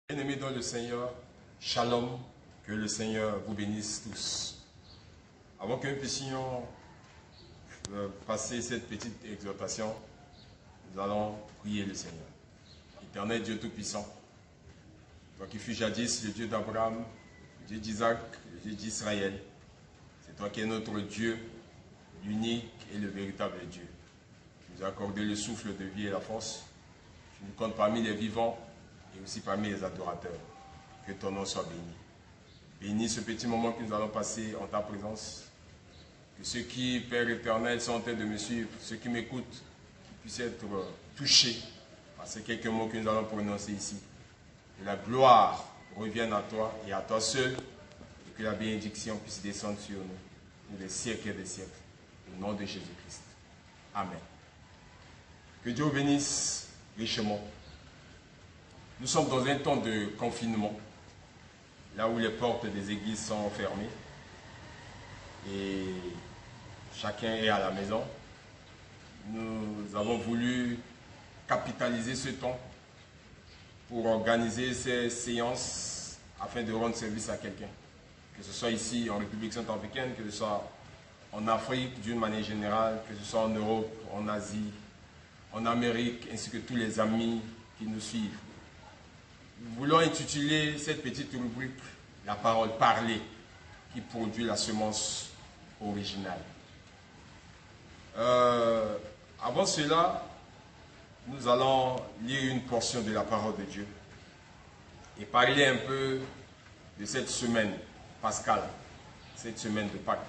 Bien-aimés dans le Seigneur, Shalom, que le Seigneur vous bénisse tous. Avant que nous puissions passer cette petite exhortation, nous allons prier le Seigneur. Éternel Dieu Tout-Puissant, toi qui fus jadis le Dieu d'Abraham, le Dieu d'Isaac, le Dieu d'Israël, c'est toi qui es notre Dieu, l'unique et le véritable Dieu. Tu nous as accordé le souffle de vie et la force. Tu nous comptes parmi les vivants et aussi parmi les adorateurs. Que ton nom soit béni. Bénis ce petit moment que nous allons passer en ta présence. Que ceux qui, Père éternel, sont en train de me suivre, ceux qui m'écoutent, puissent être touchés par ces quelques mots que nous allons prononcer ici. Que la gloire revienne à toi et à toi seul, et que la bénédiction puisse descendre sur nous, pour les siècles et des siècles. Au nom de Jésus-Christ. Amen. Que Dieu vous bénisse richement. Nous sommes dans un temps de confinement, là où les portes des églises sont fermées et chacun est à la maison. Nous avons voulu capitaliser ce temps pour organiser ces séances afin de rendre service à quelqu'un. Que ce soit ici en République centrafricaine, que ce soit en Afrique d'une manière générale, que ce soit en Europe, en Asie, en Amérique, ainsi que tous les amis qui nous suivent. Nous voulons intituler cette petite rubrique « La parole parlée » qui produit la semence originale. Avant cela, nous allons lire une portion de la parole de Dieu et parler un peu de cette semaine pascale, cette semaine de Pâques.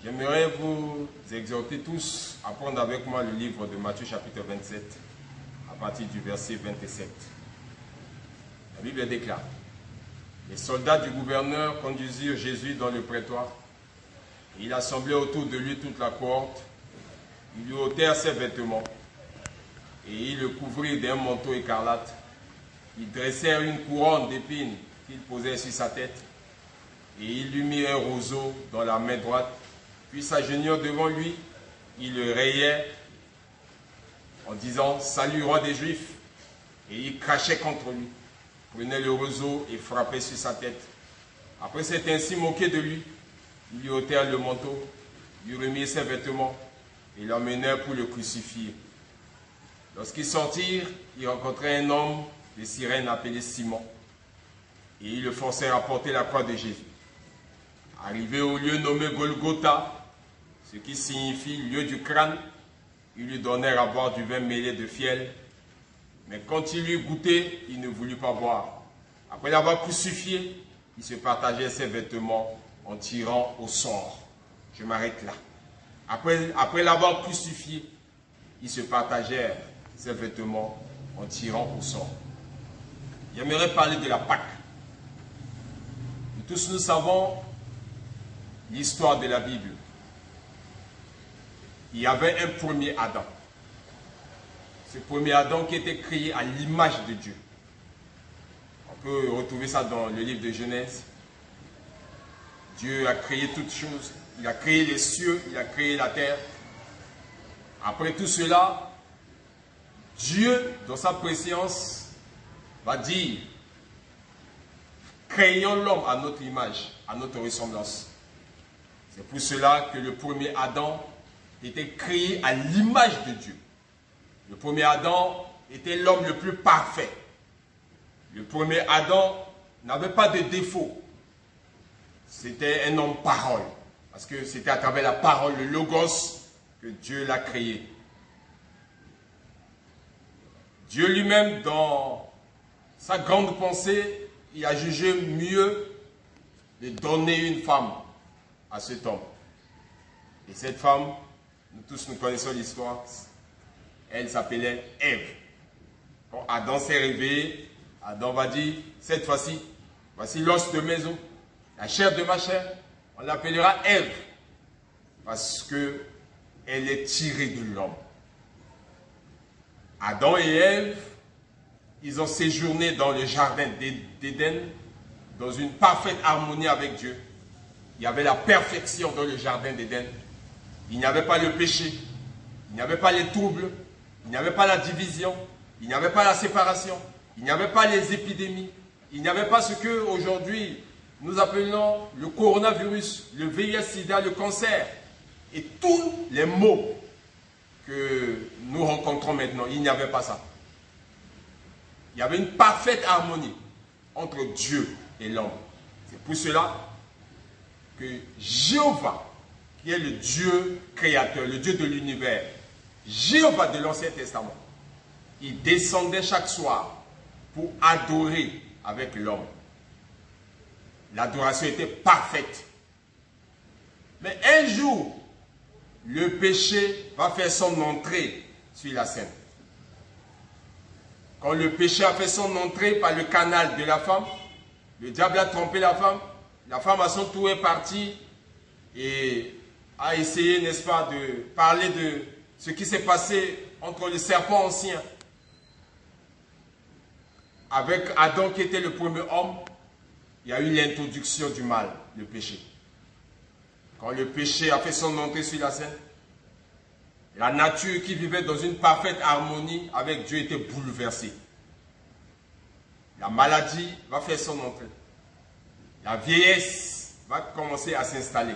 J'aimerais vous exhorter tous à prendre avec moi le livre de Matthieu chapitre 27 à partir du verset 27. La Bible déclare: les soldats du gouverneur conduisirent Jésus dans le prétoire. Et il assemblait autour de lui toute la cohorte. Ils lui ôtèrent ses vêtements et ils le couvrirent d'un manteau écarlate. Ils dressèrent une couronne d'épines qu'ils posaient sur sa tête et ils lui mirent un roseau dans la main droite. Puis s'agenouillant devant lui, ils le rayaient en disant: salut, roi des Juifs. Et ils crachaient contre lui, prenaient le roseau et frappaient sur sa tête. Après s'être ainsi moqué de lui, ils lui ôtèrent le manteau, lui remirent ses vêtements et l'emmenèrent pour le crucifier. Lorsqu'ils sortirent, ils rencontrèrent un homme de Cyrène appelé Simon, et ils le forcèrent à porter la croix de Jésus. Arrivé au lieu nommé Golgotha, ce qui signifie lieu du crâne, ils lui donnèrent à boire du vin mêlé de fiel. Mais quand il eut goûté, il ne voulut pas boire. Après l'avoir crucifié, il se partageait ses vêtements en tirant au sort. Je m'arrête là. Après l'avoir crucifié, ils se partagèrent ses vêtements en tirant au sort. J'aimerais parler de la Pâque. Nous tous nous savons l'histoire de la Bible. Il y avait un premier Adam. Ce premier Adam qui était créé à l'image de Dieu. On peut retrouver ça dans le livre de Genèse. Dieu a créé toutes choses. Il a créé les cieux, il a créé la terre. Après tout cela, Dieu, dans sa préscience, va dire: créons l'homme à notre image, à notre ressemblance. C'est pour cela que le premier Adam était créé à l'image de Dieu. Le premier Adam était l'homme le plus parfait. Le premier Adam n'avait pas de défaut. C'était un homme parole. Parce que c'était à travers la parole, le logos, que Dieu l'a créé. Dieu lui-même, dans sa grande pensée, il a jugé mieux de donner une femme à cet homme. Et cette femme, nous tous nous connaissons l'histoire, elle s'appelait Ève. Quand Adam s'est réveillé, Adam va dire: cette fois-ci, voici l'os de mes os, la chair de ma chair, on l'appellera Ève, parce que elle est tirée de l'homme. Adam et Ève, ils ont séjourné dans le jardin d'Éden, dans une parfaite harmonie avec Dieu. Il y avait la perfection dans le jardin d'Éden. Il n'y avait pas le péché, il n'y avait pas les troubles, il n'y avait pas la division, il n'y avait pas la séparation, Il n'y avait pas les épidémies. Il n'y avait pas ce que aujourd'hui nous appelons le coronavirus, le VIH-Sida, le cancer et tous les maux que nous rencontrons maintenant. Il n'y avait pas ça. Il y avait une parfaite harmonie entre Dieu et l'homme. C'est pour cela que Jéhovah, qui est le Dieu créateur, le Dieu de l'univers, Jéhovah de l'Ancien Testament, il descendait chaque soir pour adorer avec l'homme. L'adoration était parfaite. Mais un jour, le péché va faire son entrée sur la scène. Quand le péché a fait son entrée par le canal de la femme, le diable a trompé la femme à son tour est partie et a essayé, n'est-ce pas, de parler de ce qui s'est passé entre le serpent ancien avec Adam qui était le premier homme. Il y a eu l'introduction du mal, le péché. Quand le péché a fait son entrée sur la scène, la nature qui vivait dans une parfaite harmonie avec Dieu était bouleversée. La maladie va faire son entrée. La vieillesse va commencer à s'installer.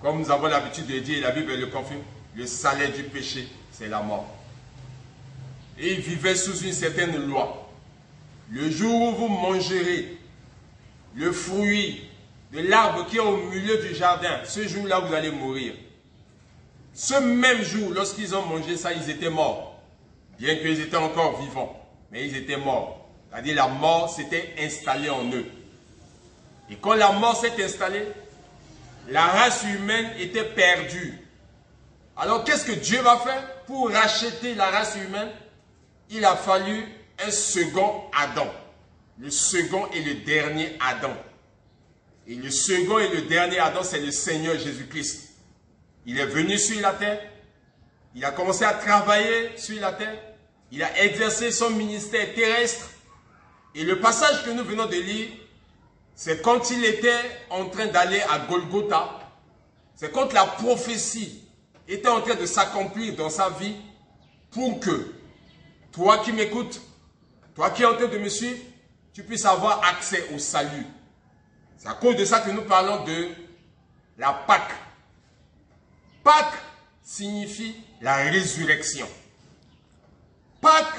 Comme nous avons l'habitude de dire, la Bible le confirme, le salaire du péché, c'est la mort. Et ils vivaient sous une certaine loi. Le jour où vous mangerez le fruit de l'arbre qui est au milieu du jardin, ce jour-là, vous allez mourir. Ce même jour, lorsqu'ils ont mangé ça, ils étaient morts. Bien qu'ils étaient encore vivants, mais ils étaient morts. C'est-à-dire la mort s'était installée en eux. Et quand la mort s'est installée, la race humaine était perdue. Alors qu'est-ce que Dieu va faire pour racheter la race humaine? Il a fallu un second Adam. Le second et le dernier Adam. Et le second et le dernier Adam, c'est le Seigneur Jésus-Christ. Il est venu sur la terre. Il a commencé à travailler sur la terre. Il a exercé son ministère terrestre. Et le passage que nous venons de lire, c'est quand il était en train d'aller à Golgotha. C'est quand la prophétie était en train de s'accomplir dans sa vie pour que toi qui m'écoutes, toi qui es en train de me suivre, tu puisses avoir accès au salut. C'est à cause de ça que nous parlons de la Pâque. Pâque signifie la résurrection. Pâque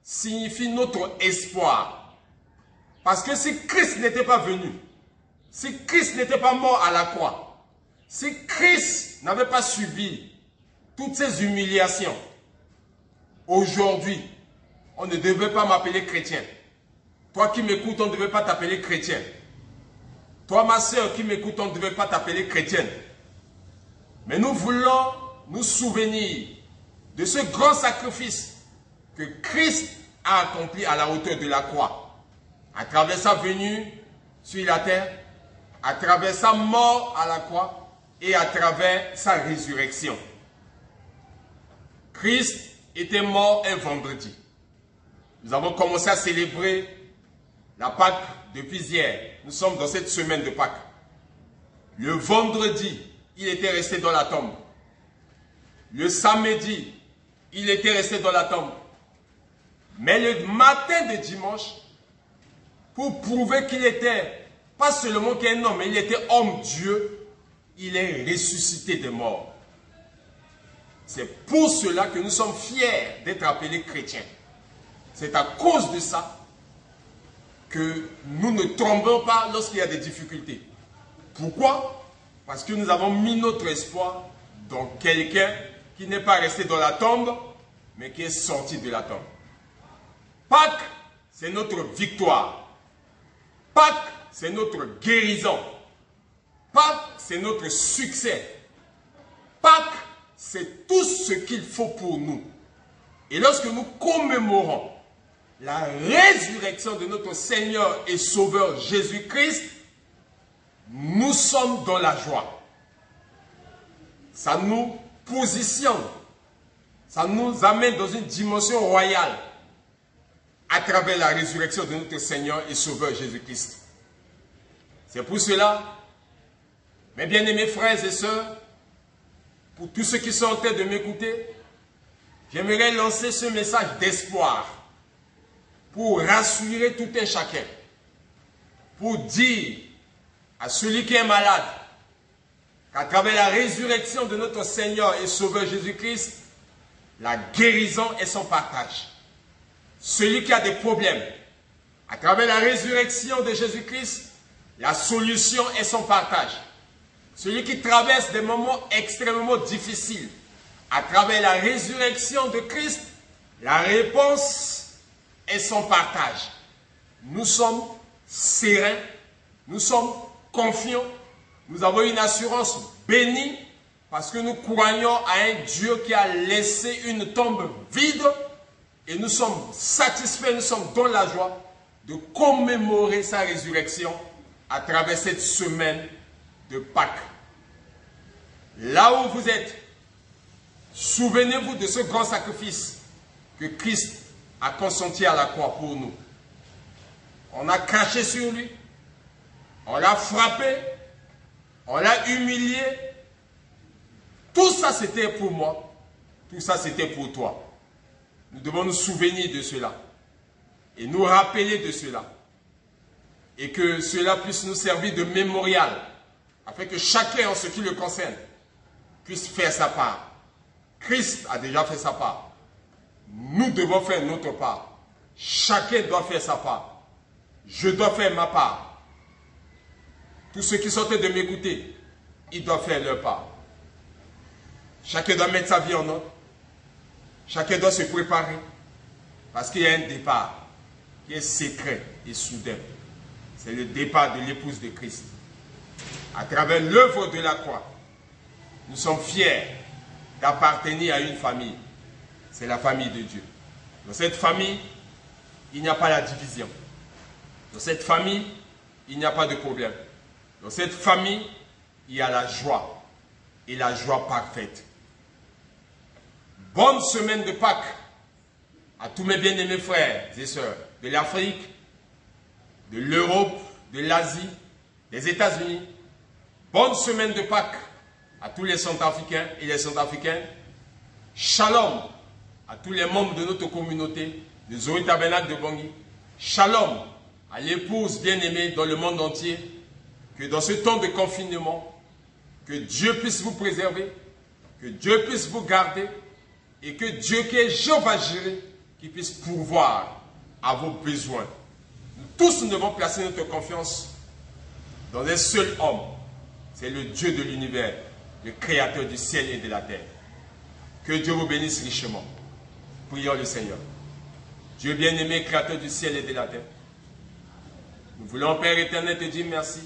signifie notre espoir. Parce que si Christ n'était pas venu, si Christ n'était pas mort à la croix, si Christ n'avait pas subi toutes ces humiliations, aujourd'hui, on ne devait pas m'appeler chrétien. Toi qui m'écoutes, on ne devait pas t'appeler chrétien. Toi, ma soeur qui m'écoute, on ne devait pas t'appeler chrétienne. Mais nous voulons nous souvenir de ce grand sacrifice que Christ a accompli à la hauteur de la croix. À travers sa venue sur la terre, à travers sa mort à la croix et à travers sa résurrection. Christ était mort un vendredi. Nous avons commencé à célébrer la Pâque depuis hier. Nous sommes dans cette semaine de Pâques. Le vendredi, il était resté dans la tombe. Le samedi, il était resté dans la tombe. Mais le matin de dimanche, pour prouver qu'il était, pas seulement qu'un homme, mais il était homme-dieu, il est ressuscité des morts. C'est pour cela que nous sommes fiers d'être appelés chrétiens. C'est à cause de ça que nous ne tombons pas lorsqu'il y a des difficultés. Pourquoi? Parce que nous avons mis notre espoir dans quelqu'un qui n'est pas resté dans la tombe, mais qui est sorti de la tombe. Pâques, c'est notre victoire. Pâques, c'est notre guérison. Pâques, c'est notre succès. Pâques, c'est tout ce qu'il faut pour nous. Et lorsque nous commémorons la résurrection de notre Seigneur et Sauveur Jésus-Christ, nous sommes dans la joie. Ça nous positionne. Ça nous amène dans une dimension royale à travers la résurrection de notre Seigneur et Sauveur Jésus-Christ. C'est pour cela, mes bien-aimés frères et sœurs, pour tous ceux qui sont en train de m'écouter, j'aimerais lancer ce message d'espoir. pour rassurer tout un chacun, pour dire à celui qui est malade qu'à travers la résurrection de notre Seigneur et Sauveur Jésus-Christ, la guérison est son partage. Celui qui a des problèmes, à travers la résurrection de Jésus-Christ, la solution est son partage. Celui qui traverse des moments extrêmement difficiles, à travers la résurrection de Christ, la réponse est son partage. Nous sommes sereins, nous sommes confiants, nous avons une assurance bénie parce que nous croyons à un Dieu qui a laissé une tombe vide et nous sommes satisfaits, nous sommes dans la joie de commémorer sa résurrection à travers cette semaine de Pâques. Là où vous êtes, souvenez-vous de ce grand sacrifice que Christ a consenti à la croix pour nous. On a craché sur lui, on l'a frappé, on l'a humilié. Tout ça c'était pour moi, tout ça c'était pour toi. Nous devons nous souvenir de cela et nous rappeler de cela. Et que cela puisse nous servir de mémorial, afin que chacun en ce qui le concerne puisse faire sa part. Christ a déjà fait sa part. Nous devons faire notre part. Chacun doit faire sa part. Je dois faire ma part. Tous ceux qui sont en train de m'écouter, ils doivent faire leur part. Chacun doit mettre sa vie en ordre. Chacun doit se préparer. Parce qu'il y a un départ qui est secret et soudain. C'est le départ de l'épouse de Christ. À travers l'œuvre de la croix, nous sommes fiers d'appartenir à une famille. C'est la famille de Dieu. Dans cette famille, il n'y a pas la division. Dans cette famille, il n'y a pas de problème. Dans cette famille, il y a la joie. Et la joie parfaite. Bonne semaine de Pâques à tous mes bien-aimés frères et sœurs de l'Afrique, de l'Europe, de l'Asie, des États-Unis. Bonne semaine de Pâques à tous les Centrafricains et les Centrafricaines. Shalom à tous les membres de notre communauté, de Zoé Tabernacle de Bangui. Shalom à l'épouse bien-aimée dans le monde entier. Que dans ce temps de confinement, que Dieu puisse vous préserver, que Dieu puisse vous garder, et que Dieu qui est Jéhovah Jireh, qui puisse pourvoir à vos besoins. Nous tous nous devons placer notre confiance dans un seul homme. C'est le Dieu de l'univers, le créateur du ciel et de la terre. Que Dieu vous bénisse richement. Prions le Seigneur. Dieu bien-aimé, créateur du ciel et de la terre. Nous voulons, Père éternel, te dire merci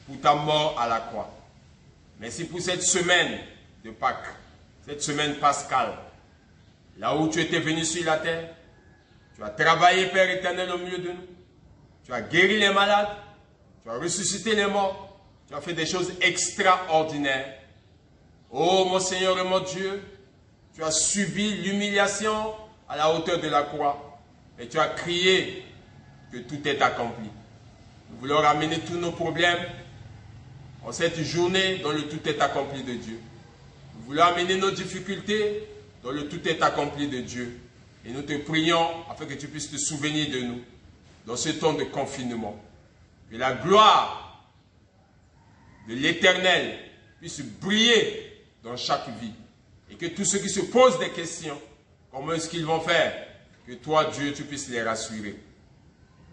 pour ta mort à la croix. Merci pour cette semaine de Pâques, cette semaine pascale, là où tu étais venu sur la terre. Tu as travaillé, Père éternel, au milieu de nous. Tu as guéri les malades, tu as ressuscité les morts, tu as fait des choses extraordinaires. Oh mon Seigneur et mon Dieu, tu as subi l'humiliation à la hauteur de la croix et tu as crié que tout est accompli. Nous voulons ramener tous nos problèmes en cette journée dont le tout est accompli de Dieu. Nous voulons amener nos difficultés dont le tout est accompli de Dieu. Et nous te prions afin que tu puisses te souvenir de nous dans ce temps de confinement. Que la gloire de l'Éternel puisse briller dans chaque vie. Et que tous ceux qui se posent des questions, comment est-ce qu'ils vont faire, que toi, Dieu, tu puisses les rassurer.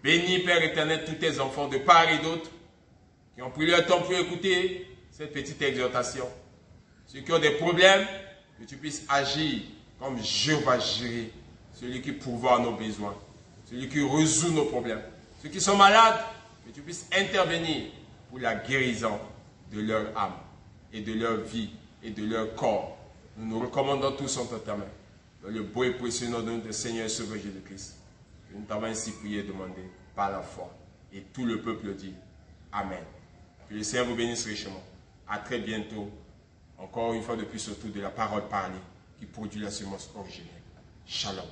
Bénis, Père éternel, tous tes enfants de part et d'autre qui ont pris leur temps pour écouter cette petite exhortation. Ceux qui ont des problèmes, que tu puisses agir comme Jéhovah Jireh, celui qui pourvoit nos besoins, celui qui résout nos problèmes. Ceux qui sont malades, que tu puisses intervenir pour la guérison de leur âme et de leur vie et de leur corps. Nous nous recommandons tous entre ta main, dans le beau et précieux nom de notre Seigneur et Sauveur Jésus-Christ. Que nous t'avons ainsi prié et demandé par la foi. Et tout le peuple dit Amen. Que le Seigneur vous bénisse richement. À très bientôt. Encore une fois de plus autour de la parole parlée qui produit la semence originelle. Shalom.